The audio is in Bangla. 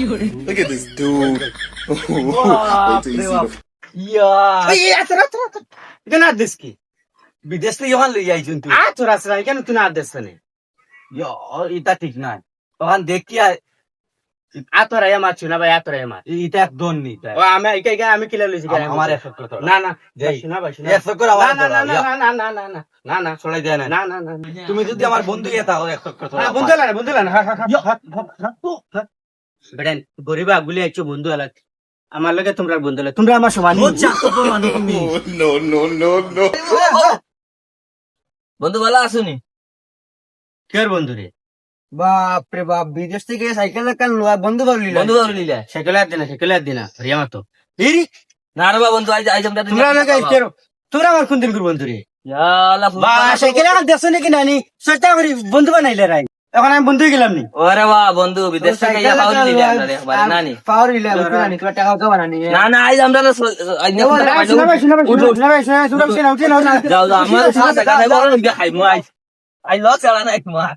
Look at this dude. Wait till you see the এটা না দেশ কি বিদেশ থেকে যখন লই আইছুন তুই তোর আসলে কেন তুই না দেশ না এটা ঠিক নাই তখন দেখি তোর মাছ না ভাই তোর মাছ এটা একদম নি ও আমি আমি কিলা লইছি আমার একশো করে না না যাই। শোনা ভাই শোনা একশো করে আমার না না ধরো, না না না না না না ছড়াই দেয় না না না না তুমি যদি আমার বন্ধু এটা হও একশো করে না বন্ধু না বন্ধু না বেড়েন গরিব আগুলি আইছো বন্ধু আলাক আমার লগে তোমরা বন্ধু লাগে তোমরা আমার সমান তুমি no, no, no, no. বন্ধু ভালো আসুনি কের বন্ধু রে বাপ রে বাপ বিদেশ থেকে সাইকেল কান লোয়া বন্ধু ভাবলি বন্ধু ভাবলি সেকেলে আর দিনা রিয়া মাতো এরি না রে বাবা বন্ধু আজ আজ আমরা তোমরা লগে কেরো তোমরা আমার কোন দিন বন্ধু রে ইয়ালা বা সেকেলে আর দেশ নাকি নানি সত্যা করি বন্ধু বানাইলে রাই এখন আমি বন্ধু গেলাম নি ওরে বাহ বন্ধু বিদেশ থেকে ইয়া পাউলি দিলে আমরা রে বাড়ি নানি পাওয়ার ইলা বুঝি নানি তোরা টাকা দাও বানানি না না আজ আমরা আজ যাও যাও আমার সাথে টাকা দেব আর খাইমু আজ আই লস চালা না এক মাস